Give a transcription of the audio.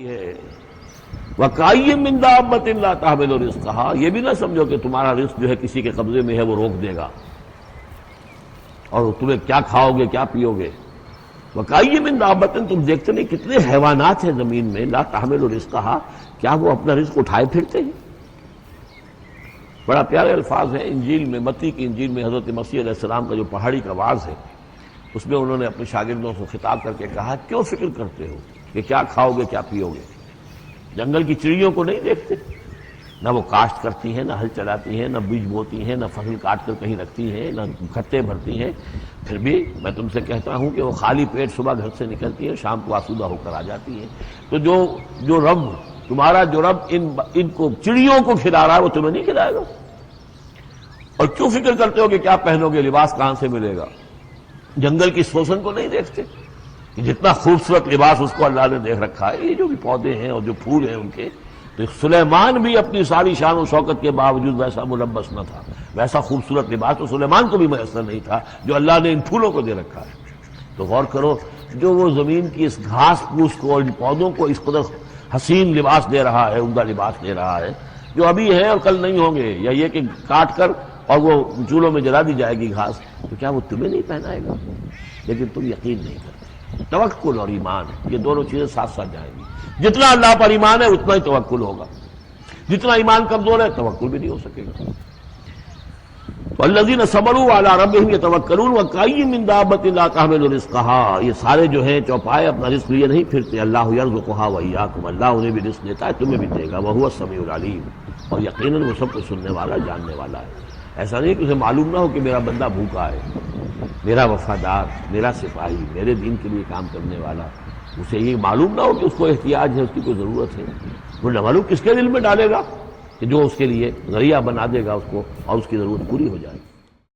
ہے وَكَأَيٍّ مِّن دَابَّةٍ لَا تَحْمِلُ رِزْقَهَا، یہ بھی نہ سمجھو کہ تمہارا رزق جو ہے کسی کے قبضے میں ہے وہ روک دے گا اور تمہیں کیا کھاؤ گے کیا پیو گے۔ وَكَأَيٍّ مِّن دَابَّةٍ، تم دیکھتے نہیں کتنے حیوانات ہیں زمین میں، لا تحمل رزقها، کیا وہ اپنا رزق اٹھائے پھرتے ہیں؟ بڑا پیارے الفاظ ہیں انجیل میں، متی کی انجیل میں حضرت مسیح علیہ السلام کا جو پہاڑی کا واعظ ہے اس میں انہوں نے اپنے شاگردوں سے خطاب کر کے کہا کیوں فکر کرتے ہو کہ کیا کھاؤ گے کیا پیو گے؟ جنگل کی چڑیوں کو نہیں دیکھتے؟ نہ وہ کاشت کرتی ہیں، نہ ہل چلاتی ہیں، نہ بیج بوتی ہیں، نہ فصل کاٹ کر کہیں رکھتی ہیں، نہ کھٹے بھرتی ہیں، پھر بھی میں تم سے کہتا ہوں کہ وہ خالی پیٹ صبح گھر سے نکلتی ہیں، شام کو آسودہ ہو کر آ جاتی ہیں۔ تو جو رب تمہارا جو رب ان کو چڑیوں کو کھلا رہا ہے وہ تمہیں نہیں کھلائے گا؟ اور کیوں فکر کرتے ہو کہ کیا پہنو گے، لباس کہاں سے ملے گا؟ جنگل کی سوسن کو نہیں دیکھتے کہ جتنا خوبصورت لباس اس کو اللہ نے دیکھ رکھا ہے؟ یہ جو بھی پودے ہیں اور جو پھول ہیں ان کے، تو سلیمان بھی اپنی ساری شان و شوکت کے باوجود ویسا ملبس نہ تھا، ویسا خوبصورت لباس تو سلیمان کو بھی میسر نہیں تھا جو اللہ نے ان پھولوں کو دے رکھا ہے۔ تو غور کرو، جو وہ زمین کی اس گھاس پھوس کو اور ان پودوں کو اس قدر حسین لباس دے رہا ہے، عمدہ لباس دے رہا ہے، جو ابھی ہے اور کل نہیں ہوں گے، یا یہ کہ کاٹ کر اور وہ چولہوں میں جلا دی جائے گی گھاس، تو کیا وہ تمہیں نہیں پہنائے گا؟ لیکن تم یقین نہیں کرتے۔ توکل اور ایمان، یہ دونوں چیزیں ساتھ ساتھ جائیں گی۔ جتنا اللہ پر ایمان ہے اتنا ہی توکل ہوگا، جتنا ایمان کمزور ہے توکل بھی نہیں ہو سکے گا۔ والذین صبروا علی ربہم یتوکلون وکأیٍ من دابۃ لا تحمل رزقها، یہ سارے جو ہیں چوپائے اپنا رزق لیے نہیں پھرتے، اللہ یرزقها وإیاکم، اللہ انہیں بھی رزق دیتا ہے تمہیں بھی دے گا، وہو السمیع العلیم، اور یقیناً وہ سب کو سننے والا جاننے والا ہے۔ ایسا نہیں کہ اسے معلوم نہ ہو کہ میرا بندہ بھوکا ہے، میرا وفادار، میرا سپاہی، میرے دین کے لیے کام کرنے والا، اسے یہ معلوم نہ ہو کہ اس کو احتیاج ہے، اس کی کوئی ضرورت ہے۔ وہ نہ معلوم کس کے دل میں ڈالے گا کہ جو اس کے لیے ذریعہ بنا دے گا اس کو اور اس کی ضرورت پوری ہو جائے گی۔